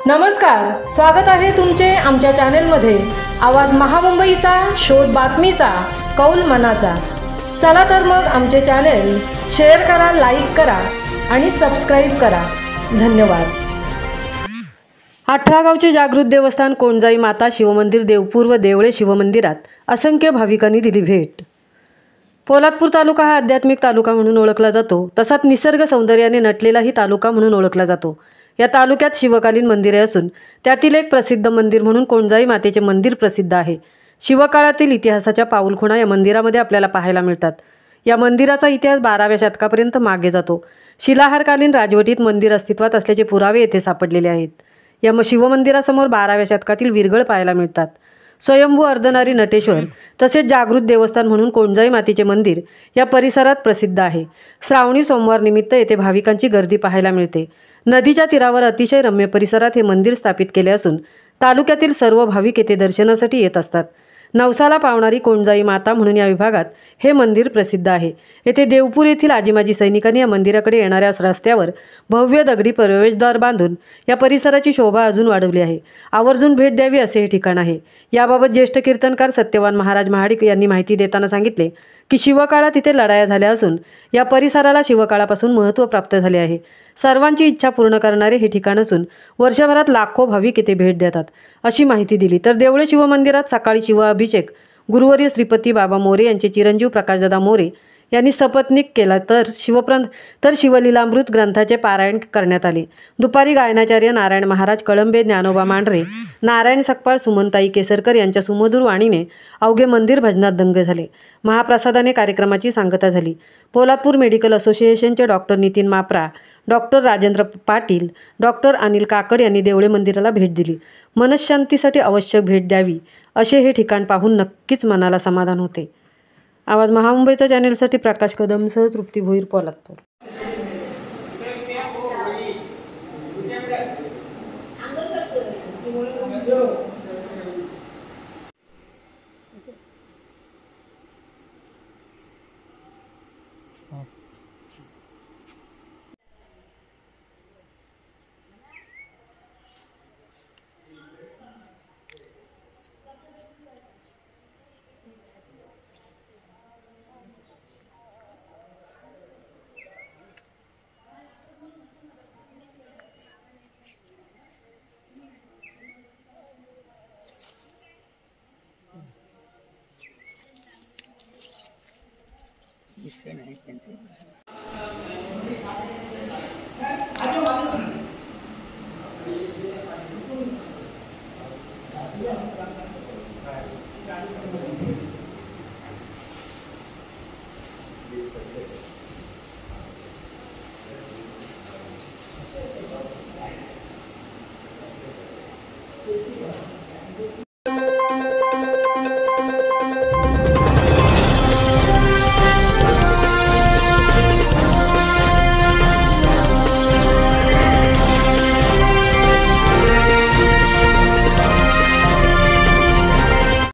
नमस्कार, स्वागत आहे तुमचे आमच्या चॅनेलमध्ये। आवाज महामुंबईचा, शोध बातमीचा, कौल मनाचा। चला तर मग आमचे चॅनेल शेअर करा, लाईक करा आणि सबस्क्राइब करा। धन्यवाद। 18 गावचे जागृत देवस्थान कोणजाई माता शिवमंदिर देवपूर व देवळे शिवमंदिरात असंख्य भाविकांनी दिली भेट। पोलादपूर तालुका हा आध्यात्मिक तालुका म्हणून ओळखला जातो, तसाच निसर्ग सौंदर्याने नटलेलाही तालुका म्हणून ओळखला जातो। या तालुक्यात शिवकालीन मंदिरे असून त्यातील एक प्रसिद्ध मंदिर म्हणून कोणजाई मातेचे मंदिर प्रसिद्ध आहे। शिवकाळातील इतिहासाच्या पाऊलखुणा या मंदिरामध्ये आपल्याला पाहायला मिळतात। या मंदिराचा इतिहास 12व्या शतकापर्यंत मागे जातो। शिलाहारकालीन राजवटीत मंदिर अस्तित्वात असल्याचे पुरावे येथे सापडलेले आहेत। या शिवमंदिरासमोर 12व्या शतकातील विरगळ पाहायला मिळतात। स्वयंभू अर्धनारी नटेश्वर तसेच जागृत देवस्थान म्हणून कोणजाई मातेचे मंदिर या परिसरात प्रसिद्ध आहे। श्रावणी सोमवार निमित्त येथे भाविकांची गर्दी पाहायला मिळते। नदीच्या तीरावर अतिशय रम्य परिसरात हे मंदिर स्थापित केले असून तालुक्यातील सर्व भाविक येथे दर्शनासाठी येत असतात। नवसाला पावणारी कोणजाई माता म्हणून या विभागात हे मंदिर प्रसिद्ध आहे। येथे देवपूर येथील आजीमाजी सैनिकांनी या मंदिराकडे येणाऱ्या रस्त्यावर भव्य दगडी प्रवेशद्वार बांधून या परिसराची शोभा अजून वाढवली आहे। आवर्जून भेट द्यावी असे हे ठिकाण आहे। याबाबत ज्येष्ठ कीर्तनकार सत्यवान महाराज महाडिक यांनी माहिती देताना सांगितले की शिवकाळात इथे लढाया झाल्या असून या परिसराला शिवकाळापासून महत्त्व प्राप्त झाले आहे। सर्वांची इच्छा पूर्ण करणारे हे ठिकाण असून वर्षभरात लाखो भाविक येथे भेट देतात अशी माहिती दिली। तर देवळे शिवमंदिरात सकाळी शिवाभिषेक गुरुवर्य श्रीपती बाबा मोरे यांचे चिरंजीव प्रकाशदादा मोरे यांनी सपत्नीक केला, तर शिवलीलामृत ग्रंथाचे पारायण करण्यात आले। दुपारी गायनाचार्य नारायण महाराज कळंबे, ज्ञानोबा मांढरे, नारायण सकपाळ, सुमनताई केसरकर यांच्या सुमधुर वाणीने अवघे मंदिर भजनात दंग झाले। महाप्रसादाने कार्यक्रमाची सांगता झाली। पोलादपूर मेडिकल असोसिएशनचे doctor Nitin Mapra, doctor Rajendra Patil, doctor Anil Kakad यांनी देवळे मंदिराला भेट दिली। मनःशांतीसाठी आवश्यक भेट द्यावी असे हे ठिकाण पाहून नक्कीच मनाला समाधान होते। आवाज महामुंबईचा चॅनेलसाठी प्रकाश कदमसह तृप्ती भोईर, पोलादपूर। इससे नहीं कहते।